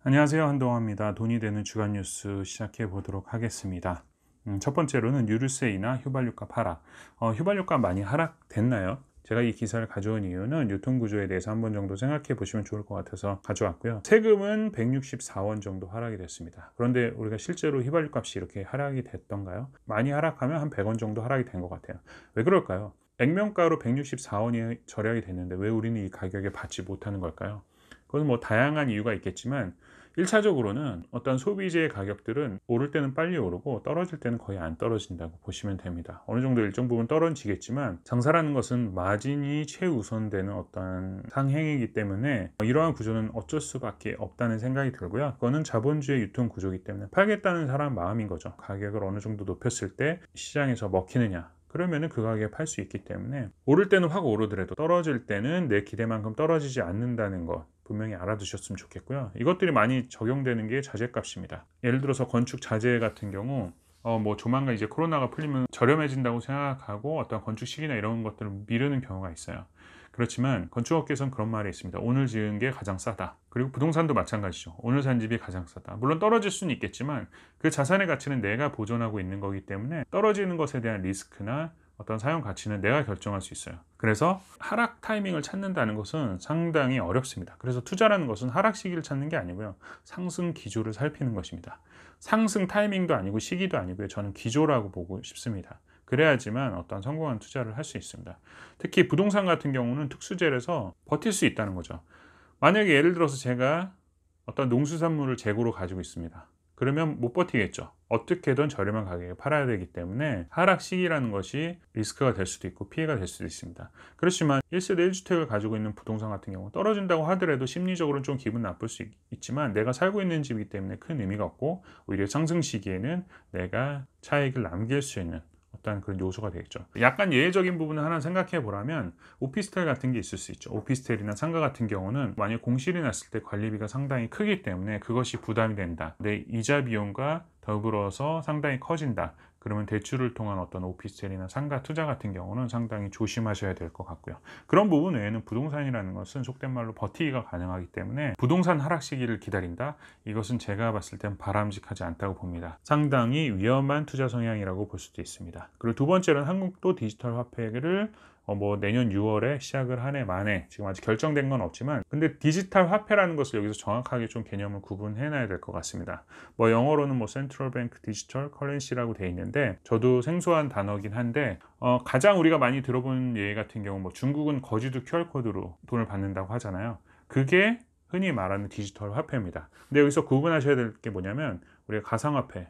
안녕하세요, 한동화입니다. 돈이 되는 주간 뉴스 시작해 보도록 하겠습니다. 첫 번째로는 유류세이나 휘발유값 하락. 휘발유값 많이 하락됐나요? 제가 이 기사를 가져온 이유는 유통구조에 대해서 한 번 정도 생각해 보시면 좋을 것 같아서 가져왔고요. 세금은 164원 정도 하락이 됐습니다. 그런데 우리가 실제로 휘발유값이 이렇게 하락이 됐던가요? 많이 하락하면 한 100원 정도 하락이 된 것 같아요. 왜 그럴까요? 액면가로 164원이 절약이 됐는데 왜 우리는 이 가격에 받지 못하는 걸까요? 그건 뭐 다양한 이유가 있겠지만 1차적으로는 어떤 소비재의 가격들은 오를 때는 빨리 오르고 떨어질 때는 거의 안 떨어진다고 보시면 됩니다. 어느 정도 일정 부분 떨어지겠지만 장사라는 것은 마진이 최우선되는 어떤 상행이기 때문에 이러한 구조는 어쩔 수밖에 없다는 생각이 들고요. 그거는 자본주의 유통 구조이기 때문에 팔겠다는 사람 마음인 거죠. 가격을 어느 정도 높였을 때 시장에서 먹히느냐, 그러면은 그 가격에 팔 수 있기 때문에 오를 때는 확 오르더라도 떨어질 때는 내 기대만큼 떨어지지 않는다는 것 분명히 알아두셨으면 좋겠고요. 이것들이 많이 적용되는 게 자재값입니다. 예를 들어서 건축 자재 같은 경우 뭐 조만간 이제 코로나가 풀리면 저렴해진다고 생각하고 어떤 건축 시기나 이런 것들을 미루는 경우가 있어요. 그렇지만 건축업계에서는 그런 말이 있습니다. 오늘 지은 게 가장 싸다. 그리고 부동산도 마찬가지죠. 오늘 산 집이 가장 싸다. 물론 떨어질 수는 있겠지만 그 자산의 가치는 내가 보존하고 있는 거기 때문에 떨어지는 것에 대한 리스크나 어떤 사용 가치는 내가 결정할 수 있어요. 그래서 하락 타이밍을 찾는다는 것은 상당히 어렵습니다. 그래서 투자라는 것은 하락 시기를 찾는 게 아니고요. 상승 기조를 살피는 것입니다. 상승 타이밍도 아니고 시기도 아니고요. 저는 기조라고 보고 싶습니다. 그래야지만 어떤 성공한 투자를 할 수 있습니다. 특히 부동산 같은 경우는 특수재라서 버틸 수 있다는 거죠. 만약에 예를 들어서 제가 어떤 농수산물을 재고로 가지고 있습니다. 그러면 못 버티겠죠. 어떻게든 저렴한 가격에 팔아야 되기 때문에 하락 시기라는 것이 리스크가 될 수도 있고 피해가 될 수도 있습니다. 그렇지만 1세대 1주택을 가지고 있는 부동산 같은 경우 떨어진다고 하더라도 심리적으로는 좀 기분 나쁠 수 있지만 내가 살고 있는 집이기 때문에 큰 의미가 없고 오히려 상승 시기에는 내가 차익을 남길 수 있는 어떤 그런 요소가 되겠죠. 약간 예외적인 부분을 하나 생각해 보라면 오피스텔 같은 게 있을 수 있죠. 오피스텔이나 상가 같은 경우는 만약 공실이 났을 때 관리비가 상당히 크기 때문에 그것이 부담이 된다. 내 이자 비용과 더불어서 상당히 커진다. 그러면 대출을 통한 어떤 오피스텔이나 상가 투자 같은 경우는 상당히 조심하셔야 될 것 같고요. 그런 부분 외에는 부동산이라는 것은 속된 말로 버티기가 가능하기 때문에 부동산 하락 시기를 기다린다? 이것은 제가 봤을 땐 바람직하지 않다고 봅니다. 상당히 위험한 투자 성향이라고 볼 수도 있습니다. 그리고 두 번째는 한국도 디지털 화폐를 뭐 내년 6월에 시작을 한 해 만에 지금 아직 결정된 건 없지만 근데 디지털 화폐라는 것을 여기서 정확하게 좀 개념을 구분해 놔야 될 것 같습니다. 뭐 영어로는 뭐 센트럴 뱅크 디지털 커런시라고 돼 있는데 저도 생소한 단어긴 한데 가장 우리가 많이 들어본 예 같은 경우 뭐 중국은 거지도 QR코드로 돈을 받는다고 하잖아요. 그게 흔히 말하는 디지털 화폐입니다. 근데 여기서 구분하셔야 될 게 뭐냐면 우리가 가상화폐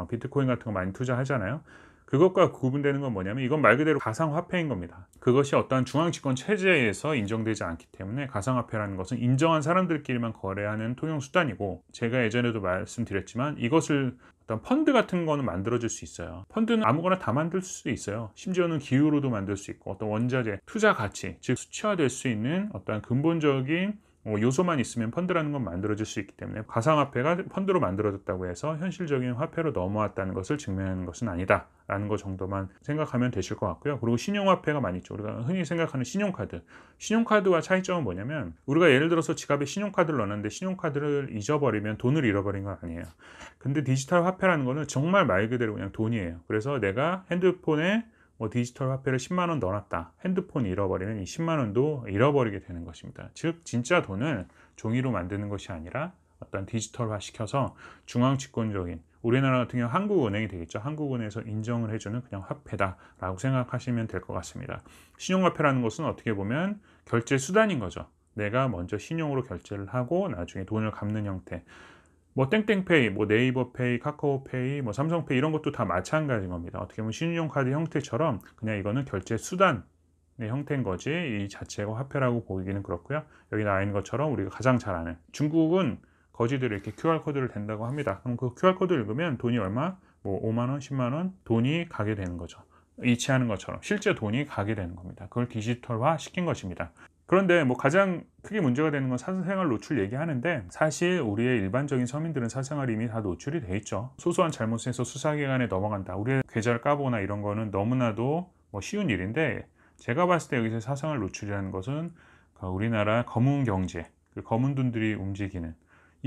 비트코인 같은 거 많이 투자하잖아요. 그것과 구분되는 건 뭐냐면 이건 말 그대로 가상화폐인 겁니다. 그것이 어떠한 중앙집권 체제에서 인정되지 않기 때문에 가상화폐라는 것은 인정한 사람들끼리만 거래하는 통용 수단이고 제가 예전에도 말씀드렸지만 이것을 어떤 펀드 같은 거는 만들어질 수 있어요. 펀드는 아무거나 다 만들 수 있어요. 심지어는 기후로도 만들 수 있고 어떤 원자재, 투자 가치, 즉 수치화될 수 있는 어떤 근본적인 요소만 있으면 펀드라는 건 만들어질 수 있기 때문에 가상화폐가 펀드로 만들어졌다고 해서 현실적인 화폐로 넘어왔다는 것을 증명하는 것은 아니다 라는 것 정도만 생각하면 되실 것 같고요. 그리고 신용화폐가 많이 있죠. 우리가 흔히 생각하는 신용카드와 차이점은 뭐냐면 우리가 예를 들어서 지갑에 신용카드를 넣었는데 신용카드를 잊어버리면 돈을 잃어버린 건 아니에요. 근데 디지털 화폐라는 거는 정말 말 그대로 그냥 돈이에요. 그래서 내가 핸드폰에 디지털 화폐를 10만 원 넣어놨다. 핸드폰이 잃어버리면 이 10만 원도 잃어버리게 되는 것입니다. 즉 진짜 돈을 종이로 만드는 것이 아니라 어떤 디지털화 시켜서 중앙집권적인 우리나라 같은 경우 한국은행이 되겠죠. 한국은행에서 인정을 해주는 그냥 화폐다라고 생각하시면 될 것 같습니다. 신용화폐라는 것은 어떻게 보면 결제 수단인 거죠. 내가 먼저 신용으로 결제를 하고 나중에 돈을 갚는 형태. 뭐 땡땡페이, 뭐 네이버페이, 카카오페이, 뭐 삼성페이 이런 것도 다 마찬가지인 겁니다. 어떻게 보면 신용카드 형태처럼 그냥 이거는 결제 수단의 형태인 거지 이 자체가 화폐라고 보기는 그렇고요. 여기 나와 있는 것처럼 우리가 가장 잘 아는 중국은 거지들이 이렇게 QR코드를 댄다고 합니다. 그럼 그 QR코드 읽으면 돈이 얼마? 뭐 5만 원, 10만 원 돈이 가게 되는 거죠. 이체하는 것처럼 실제 돈이 가게 되는 겁니다. 그걸 디지털화 시킨 것입니다. 그런데 뭐 가장 크게 문제가 되는 건 사생활 노출 얘기하는데 사실 우리의 일반적인 서민들은 사생활이 이미 다 노출이 돼 있죠. 소소한 잘못에서 수사기관에 넘어간다. 우리의 계좌를 까보거나 이런 거는 너무나도 뭐 쉬운 일인데 제가 봤을 때 여기서 사생활 노출이라는 것은 우리나라 검은 경제, 그 검은 돈들이 움직이는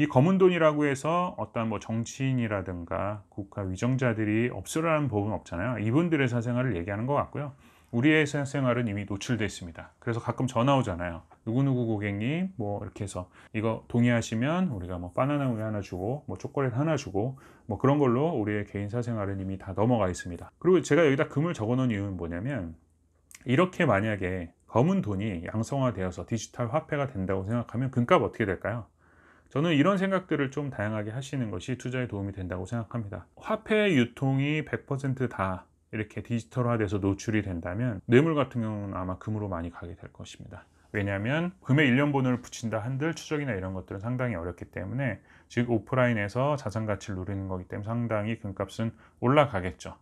이 검은 돈이라고 해서 어떤 뭐 정치인이라든가 국가 위정자들이 없으라는 법은 없잖아요. 이분들의 사생활을 얘기하는 것 같고요. 우리의 사생활은 이미 노출되어 있습니다. 그래서 가끔 전화 오잖아요. 누구누구 고객님 뭐 이렇게 해서 이거 동의하시면 우리가 뭐 바나나 우유 하나 주고 뭐 초콜릿 하나 주고 뭐 그런 걸로 우리의 개인 사생활은 이미 다 넘어가 있습니다. 그리고 제가 여기다 금을 적어 놓은 이유는 뭐냐면, 이렇게 만약에 검은 돈이 양성화되어서 디지털 화폐가 된다고 생각하면 금값 어떻게 될까요? 저는 이런 생각들을 좀 다양하게 하시는 것이 투자에 도움이 된다고 생각합니다. 화폐 유통이 100%다 이렇게 디지털화돼서 노출이 된다면 뇌물 같은 경우는 아마 금으로 많이 가게 될 것입니다. 왜냐하면 금에 1년 번호를 붙인다 한들 추적이나 이런 것들은 상당히 어렵기 때문에, 즉 오프라인에서 자산 가치를 누리는 거기 때문에 상당히 금값은 올라가겠죠.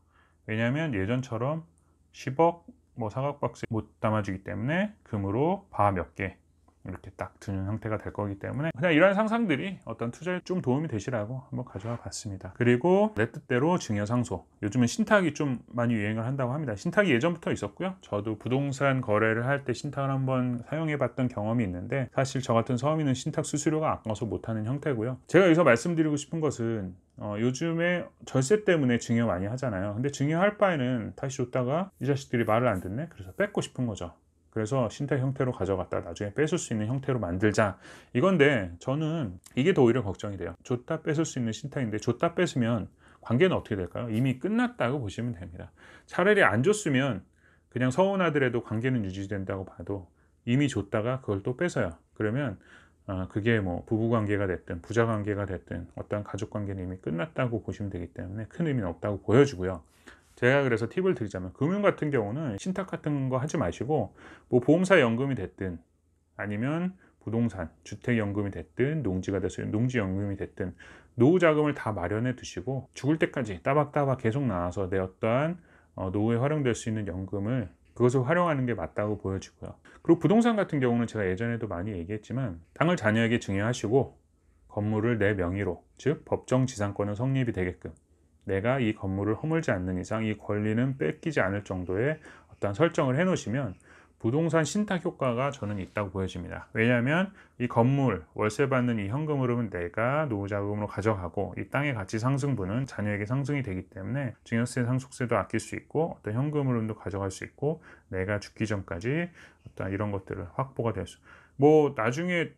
왜냐하면 예전처럼 10억 뭐 사각박스 못 담아주기 때문에 금으로 바 몇 개 이렇게 딱 드는 형태가 될 거기 때문에, 그냥 이러한 상상들이 어떤 투자에 좀 도움이 되시라고 한번 가져와 봤습니다. 그리고 내 뜻대로 증여상속, 요즘은 신탁이 좀 많이 유행을 한다고 합니다. 신탁이 예전부터 있었고요. 저도 부동산 거래를 할 때 신탁을 한번 사용해 봤던 경험이 있는데, 사실 저 같은 서민은 신탁 수수료가 아까워서 못하는 형태고요. 제가 여기서 말씀드리고 싶은 것은 요즘에 절세 때문에 증여 많이 하잖아요. 근데 증여할 바에는 다시 줬다가 이 자식들이 말을 안 듣네, 그래서 뺏고 싶은 거죠. 그래서 신탁 형태로 가져갔다 나중에 뺏을 수 있는 형태로 만들자, 이건데 저는 이게 더 오히려 걱정이 돼요. 줬다 뺏을 수 있는 신탁인데 줬다 뺏으면 관계는 어떻게 될까요? 이미 끝났다고 보시면 됩니다. 차라리 안 줬으면 그냥 서운하더라도 관계는 유지된다고 봐도, 이미 줬다가 그걸 또 뺏어요. 그러면 그게 뭐 부부관계가 됐든 부자관계가 됐든 어떤 가족관계는 이미 끝났다고 보시면 되기 때문에 큰 의미는 없다고 보여지고요. 제가 그래서 팁을 드리자면, 금융 같은 경우는 신탁 같은 거 하지 마시고, 뭐 보험사 연금이 됐든 아니면 부동산 주택연금이 됐든 농지가 됐으면 농지연금이 됐든 노후 자금을 다 마련해 두시고, 죽을 때까지 따박따박 계속 나와서 내 어떠한 노후에 활용될 수 있는 연금을, 그것을 활용하는 게 맞다고 보여지고요. 그리고 부동산 같은 경우는 제가 예전에도 많이 얘기했지만, 땅을 자녀에게 증여하시고 건물을 내 명의로, 즉 법정 지상권은 성립이 되게끔, 내가 이 건물을 허물지 않는 이상 이 권리는 뺏기지 않을 정도의 어떤 설정을 해 놓으시면 부동산 신탁 효과가 저는 있다고 보여집니다. 왜냐하면 이 건물 월세 받는 이 현금 흐름은 내가 노후 자금으로 가져가고, 이 땅의 가치 상승분은 자녀에게 상승이 되기 때문에 증여세 상속세도 아낄 수 있고 어떤 현금 흐름도 가져갈 수 있고, 내가 죽기 전까지 어떤 이런 것들을 확보가 될 수, 뭐 나중에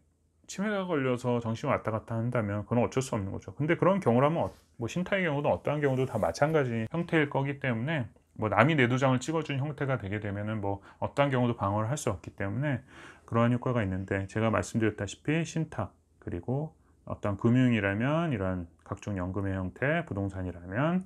치매가 걸려서 정신이 왔다 갔다 한다면 그건 어쩔 수 없는 거죠. 근데 그런 경우라면 뭐 신탁의 경우도 어떠한 경우도 다 마찬가지 형태일 거기 때문에, 뭐 남이 내 도장을 찍어준 형태가 되게 되면은 뭐 어떠한 경우도 방어를 할 수 없기 때문에 그러한 효과가 있는데, 제가 말씀드렸다시피 신탁, 그리고 어떤 금융이라면 이러한 각종 연금의 형태, 부동산이라면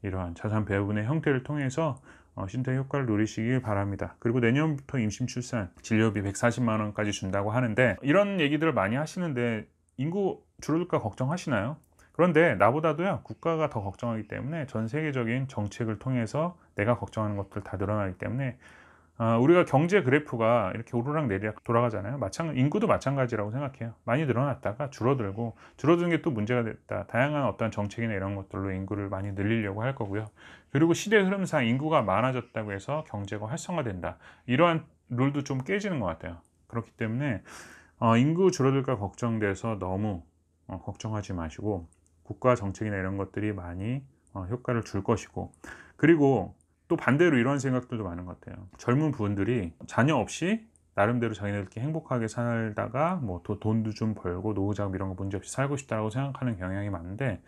이러한 자산 배분의 형태를 통해서 신탁 효과를 누리시길 바랍니다. 그리고 내년부터 임신 출산 진료비 140만 원까지 준다고 하는데, 이런 얘기들을 많이 하시는데 인구 줄어들까 걱정하시나요? 그런데 나보다도요 국가가 더 걱정하기 때문에, 전 세계적인 정책을 통해서 내가 걱정하는 것들 다 늘어나기 때문에, 우리가 경제 그래프가 이렇게 오르락 내리락 돌아가잖아요. 인구도 마찬가지라고 생각해요. 많이 늘어났다가 줄어들고, 줄어드는 게 또 문제가 됐다, 다양한 어떤 정책이나 이런 것들로 인구를 많이 늘리려고 할 거고요. 그리고 시대 흐름상 인구가 많아졌다고 해서 경제가 활성화된다, 이러한 룰도 좀 깨지는 것 같아요. 그렇기 때문에 인구 줄어들까 걱정돼서 너무 걱정하지 마시고, 국가 정책이나 이런 것들이 많이 효과를 줄 것이고, 그리고 또 반대로 이런 생각들도 많은 것 같아요. 젊은 분들이 자녀 없이 나름대로 자기들끼리 행복하게 살다가 뭐 돈도 좀 벌고 노후 자금 이런 거 문제 없이 살고 싶다고 생각하는 경향이 많은데,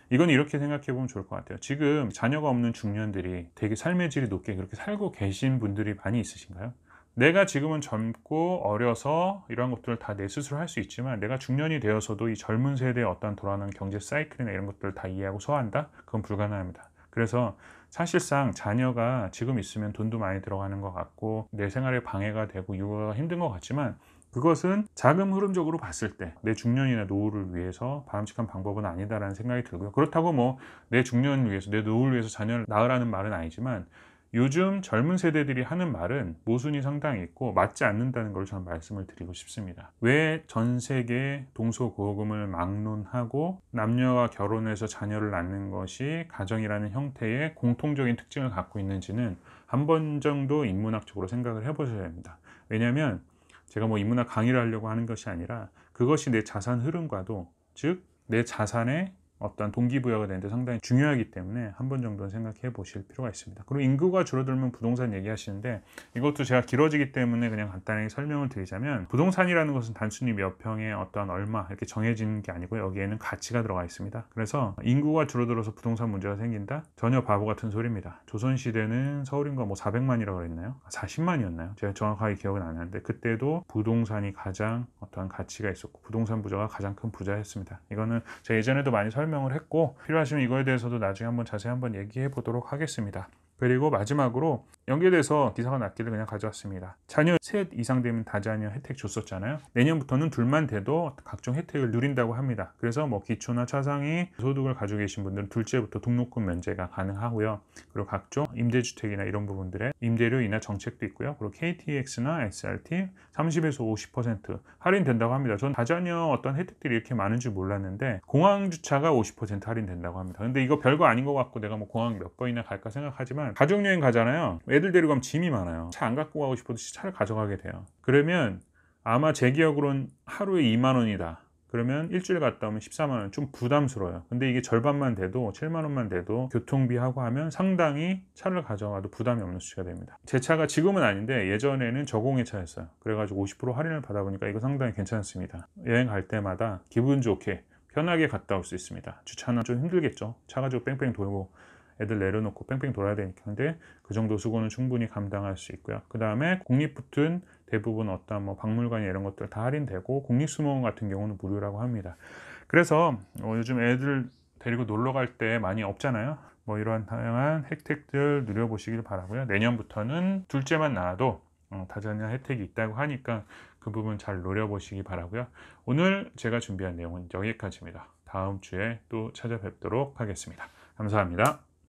이건 이렇게 생각해 보면 좋을 것 같아요. 지금 자녀가 없는 중년들이 되게 삶의 질이 높게 그렇게 살고 계신 분들이 많이 있으신가요? 내가 지금은 젊고 어려서 이런 것들을 다 내 스스로 할 수 있지만, 내가 중년이 되어서도 이 젊은 세대의 어떤 돌아가는 경제 사이클이나 이런 것들을 다 이해하고 소화한다? 그건 불가능합니다. 그래서 사실상 자녀가 지금 있으면 돈도 많이 들어가는 것 같고 내 생활에 방해가 되고 육아가 힘든 것 같지만, 그것은 자금 흐름적으로 봤을 때 내 중년이나 노후를 위해서 바람직한 방법은 아니다라는 생각이 들고요. 그렇다고 뭐 내 중년을 위해서, 내 노후를 위해서 자녀를 낳으라는 말은 아니지만, 요즘 젊은 세대들이 하는 말은 모순이 상당히 있고 맞지 않는다는 걸 저는 말씀을 드리고 싶습니다. 왜 전 세계 동서고금을 막론하고 남녀가 결혼해서 자녀를 낳는 것이 가정이라는 형태의 공통적인 특징을 갖고 있는지는 한 번 정도 인문학적으로 생각을 해보셔야 합니다. 왜냐하면 제가 뭐 인문학 강의를 하려고 하는 것이 아니라, 그것이 내 자산 흐름과도 즉 내 자산에 어떤 동기부여가 되는데 상당히 중요하기 때문에 한 번 정도는 생각해 보실 필요가 있습니다. 그리고 인구가 줄어들면 부동산 얘기하시는데 이것도 제가 길어지기 때문에 그냥 간단하게 설명을 드리자면 부동산이라는 것은 단순히 몇 평에 어떤 얼마 이렇게 정해지는 게 아니고 여기에는 가치가 들어가 있습니다. 그래서 인구가 줄어들어서 부동산 문제가 생긴다? 전혀 바보 같은 소리입니다. 조선시대는 서울인구가 뭐 400만이라고 그랬나요? 40만이었나요? 제가 정확하게 기억은 안 나는데 그때도 부동산이 가장 어떤 가치가 있었고 부동산 부자가 가장 큰 부자였습니다. 이거는 제가 예전에도 많이 설명을 했고 필요하시면 이거에 대해서도 나중에 한번 자세히 한번 얘기해 보도록 하겠습니다. 그리고 마지막으로 연계돼서 기사가 났기를 그냥 가져왔습니다. 자녀 셋 이상 되면 다자녀 혜택 줬었잖아요. 내년부터는 둘만 돼도 각종 혜택을 누린다고 합니다. 그래서 뭐 기초나 차상위 소득을 가지고 계신 분들은 둘째부터 등록금 면제가 가능하고요. 그리고 각종 임대주택이나 이런 부분들의 임대료 인하 정책도 있고요. 그리고 KTX나 SRT 30에서 50% 할인된다고 합니다. 전 다자녀 어떤 혜택들이 이렇게 많은 줄 몰랐는데 공항주차가 50% 할인된다고 합니다. 근데 이거 별거 아닌 것 같고 내가 뭐 공항 몇 번이나 갈까 생각하지만 가족여행 가잖아요. 애들 데리고 가면 짐이 많아요. 차 안 갖고 가고 싶어도 차를 가져가게 돼요. 그러면 아마 제 기억으로는 하루에 2만 원이다. 그러면 일주일 갔다 오면 14만 원, 좀 부담스러워요. 근데 이게 절반만 돼도 7만 원만 돼도 교통비하고 하면 상당히 차를 가져가도 부담이 없는 수치가 됩니다. 제 차가 지금은 아닌데 예전에는 저공해 차였어요. 그래가지고 50% 할인을 받아보니까 이거 상당히 괜찮습니다. 여행 갈 때마다 기분 좋게 편하게 갔다 올 수 있습니다. 주차는 좀 힘들겠죠. 차 가지고 뺑뺑 돌고 애들 내려놓고 뺑뺑 돌아야 되니까. 근데 그 정도 수고는 충분히 감당할 수 있고요. 그 다음에 국립붙은 대부분 어떤 뭐 박물관 이런 것들 다 할인되고 국립수목원 같은 경우는 무료라고 합니다. 그래서 요즘 애들 데리고 놀러 갈 때 많이 없잖아요. 뭐 이런 다양한 혜택들 누려보시길 바라고요. 내년부터는 둘째만 낳아도 다자녀 혜택이 있다고 하니까 그 부분 잘 노려보시기 바라고요. 오늘 제가 준비한 내용은 여기까지입니다. 다음 주에 또 찾아뵙도록 하겠습니다. 감사합니다.